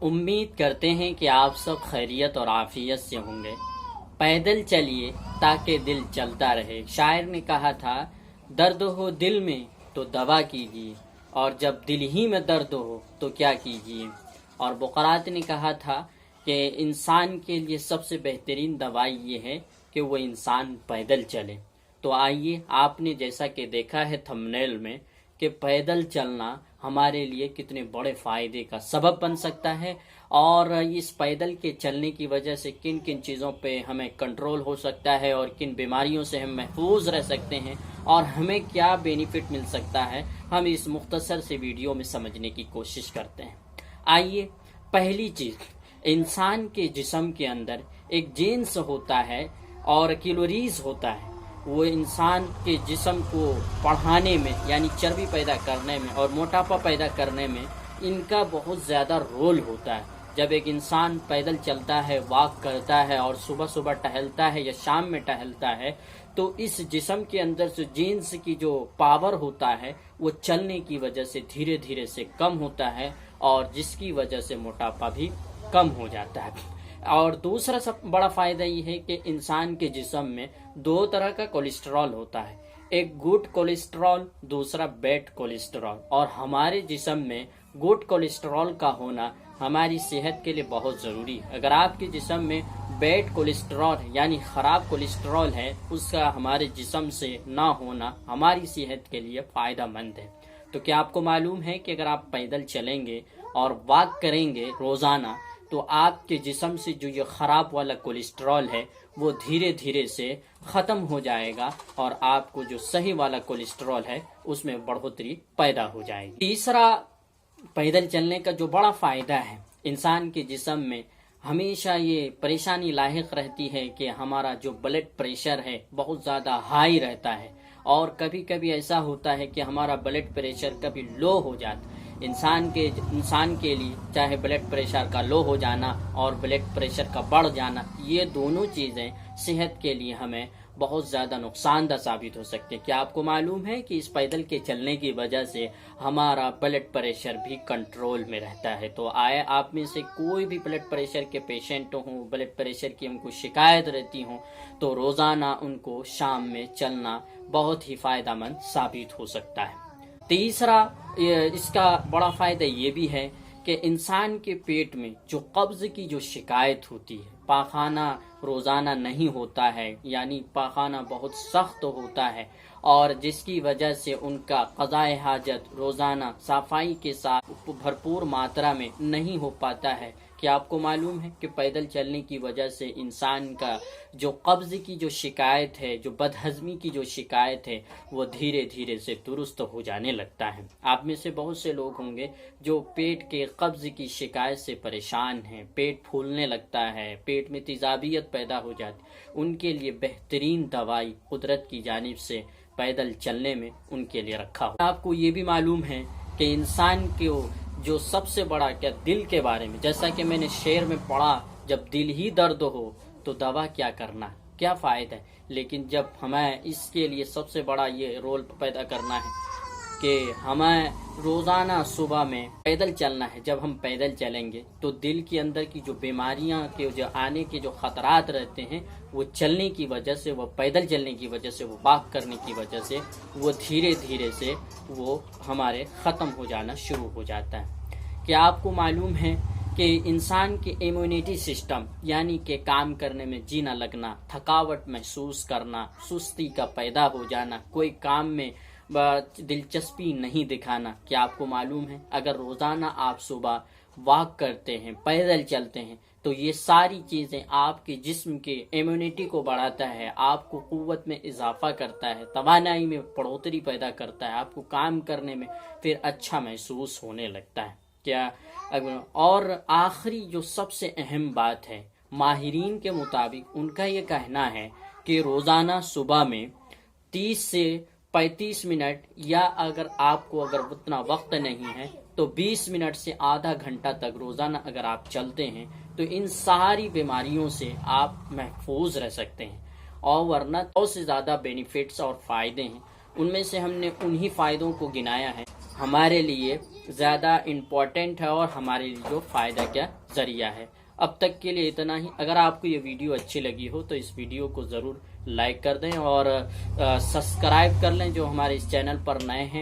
امید کرتے ہیں کہ آپ سب خیریت اور عافیت سے ہوں گے۔ پیدل چلیے تاکہ دل چلتا رہے۔ شاعر نے کہا تھا، درد ہو دل میں تو دوا کیجیے، اور جب دل ہی میں درد ہو تو کیا کیجیے۔ اور بقرات نے کہا تھا کہ انسان کے لیے سب سے بہترین دوائی یہ ہے کہ وہ انسان پیدل چلے۔ تو آئیے، آپ نے جیسا کہ دیکھا ہے تھمبنیل میں کہ پیدل چلنا ہمارے لیے کتنے بڑے فائدے کا سبب بن سکتا ہے، اور اس پیدل کے چلنے کی وجہ سے کن کن چیزوں پہ ہمیں کنٹرول ہو سکتا ہے اور کن بیماریوں سے ہم محفوظ رہ سکتے ہیں، اور ہمیں کیا بینیفٹ مل سکتا ہے، ہم اس مختصر سے ویڈیو میں سمجھنے کی کوشش کرتے ہیں۔ آئیے، پہلی چیز، انسان کے جسم کے اندر ایک جینس ہوتا ہے اور کیلوریز ہوتا ہے۔ وہ انسان کے جسم کو بڑھانے میں، یعنی چربی پیدا کرنے میں اور موٹاپا پیدا کرنے میں ان کا بہت زیادہ رول ہوتا ہے۔ جب ایک انسان پیدل چلتا ہے، واک کرتا ہے اور صبح صبح ٹہلتا ہے یا شام میں ٹہلتا ہے، تو اس جسم کے اندر سے جینس کی جو پاور ہوتا ہے وہ چلنے کی وجہ سے دھیرے دھیرے سے کم ہوتا ہے، اور جس کی وجہ سے موٹاپا بھی کم ہو جاتا ہے۔ اور دوسرا سب بڑا فائدہ یہ ہے کہ انسان کے جسم میں دو طرح کا کولیسٹرول ہوتا ہے، ایک گڈ کولیسٹرول، دوسرا بیڈ کولیسٹرول۔ اور ہمارے جسم میں گڈ کولیسٹرول کا ہونا ہماری صحت کے لیے بہت ضروری ہے۔ اگر آپ کے جسم میں بیڈ کولیسٹرول یعنی خراب کولیسٹرول ہے، اس کا ہمارے جسم سے نہ ہونا ہماری صحت کے لیے فائدہ مند ہے۔ تو کیا آپ کو معلوم ہے کہ اگر آپ پیدل چلیں گے اور واک کریں گے روزانہ، تو آپ کے جسم سے جو یہ خراب والا کولیسٹرول ہے وہ دھیرے دھیرے سے ختم ہو جائے گا، اور آپ کو جو صحیح والا کولیسٹرول ہے اس میں بڑھوتری پیدا ہو جائے گی۔ تیسرا، پیدل چلنے کا جو بڑا فائدہ ہے، انسان کے جسم میں ہمیشہ یہ پریشانی لاحق رہتی ہے کہ ہمارا جو بلڈ پریشر ہے بہت زیادہ ہائی رہتا ہے، اور کبھی کبھی ایسا ہوتا ہے کہ ہمارا بلڈ پریشر کبھی لو ہو جاتا ہے۔ انسان کے لیے چاہے بلڈ پریشر کا لو ہو جانا اور بلڈ پریشر کا بڑھ جانا، یہ دونوں چیزیں صحت کے لیے ہمیں بہت زیادہ نقصان دہ ثابت ہو سکتے ہیں۔ کیا آپ کو معلوم ہے کہ اس پیدل کے چلنے کی وجہ سے ہمارا بلڈ پریشر بھی کنٹرول میں رہتا ہے؟ تو آئے آپ میں سے کوئی بھی بلڈ پریشر کے پیشنٹ ہوں، بلڈ پریشر کی ہم کو شکایت رہتی ہوں، تو روزانہ ان کو شام میں چلنا بہت ہی فائدہ مند ثابت ہو سکتا ہے۔ تیسرا، اس کا بڑا فائدہ یہ بھی ہے کہ انسان کے پیٹ میں جو قبض کی جو شکایت ہوتی ہے، پاخانہ روزانہ نہیں ہوتا ہے، یعنی پاخانہ بہت سخت ہوتا ہے، اور جس کی وجہ سے ان کا قضائے حاجت روزانہ صفائی کے ساتھ بھرپور ماترا میں نہیں ہو پاتا ہے۔ کیا آپ کو معلوم ہے کہ پیدل چلنے کی وجہ سے انسان کا جو قبض کی جو شکایت ہے، جو بدہضمی کی جو شکایت ہے، وہ دھیرے دھیرے سے درست ہو جانے لگتا ہے۔ آپ میں سے بہت سے لوگ ہوں گے جو پیٹ کے قبض کی شکایت سے پریشان ہیں، پیٹ پھولنے لگتا ہے، پیٹ میں تیزابیت پیدا ہو جاتی، ان کے لیے بہترین دوائی قدرت کی جانب سے پیدل چلنے میں ان کے لیے رکھا ہو۔ آپ کو یہ بھی معلوم ہے کہ انسان کو جو سب سے بڑا کیا دل کے بارے میں، جیسا کہ میں نے شعر میں پڑھا، جب دل ہی درد ہو تو دوا کیا کرنا، کیا فائدہ ہے؟ لیکن جب ہمیں اس کے لیے سب سے بڑا یہ رول پیدا کرنا ہے کہ ہمیں روزانہ صبح میں پیدل چلنا ہے۔ جب ہم پیدل چلیں گے تو دل کے اندر کی جو بیماریاں کے جو آنے کے جو خطرات رہتے ہیں، وہ چلنے کی وجہ سے، وہ پیدل چلنے کی وجہ سے، وہ واک کرنے کی وجہ سے، وہ دھیرے دھیرے سے وہ ہمارے ختم ہو جانا شروع ہو جاتا ہے۔ کیا آپ کو معلوم ہے کہ انسان کے امیونٹی سسٹم، یعنی کہ کام کرنے میں جی نہ لگنا، تھکاوٹ محسوس کرنا، سستی کا پیدا ہو جانا، کوئی کام میں دلچسپی نہیں دکھانا، کیا آپ کو معلوم ہے اگر روزانہ آپ صبح واک کرتے ہیں، پیدل چلتے ہیں، تو یہ ساری چیزیں آپ کے جسم کے امیونٹی کو بڑھاتا ہے، آپ کو قوت میں اضافہ کرتا ہے، توانائی میں بڑھوتری پیدا کرتا ہے، آپ کو کام کرنے میں پھر اچھا محسوس ہونے لگتا ہے۔ اور آخری جو سب سے اہم بات ہے، ماہرین کے مطابق ان کا یہ کہنا ہے کہ روزانہ صبح میں 30 سے 35 منٹ، یا اگر آپ کو اتنا وقت نہیں ہے تو 20 منٹ سے آدھا گھنٹہ تک روزانہ اگر آپ چلتے ہیں تو ان ساری بیماریوں سے آپ محفوظ رہ سکتے ہیں۔ اور ورنہ بہت سے زیادہ بینیفٹس اور فائدے ہیں، ان میں سے ہم نے انہی فائدوں کو گنایا ہے۔ ہمارے لیے زیادہ امپورٹنٹ ہے اور ہمارے لیے جو فائدہ کا ذریعہ ہے۔ اب تک کے لیے اتنا ہی۔ اگر آپ کو یہ ویڈیو اچھی لگی ہو تو اس ویڈیو کو ضرور لائک کر دیں اور سبسکرائب کر لیں جو ہمارے اس چینل پر نئے ہیں۔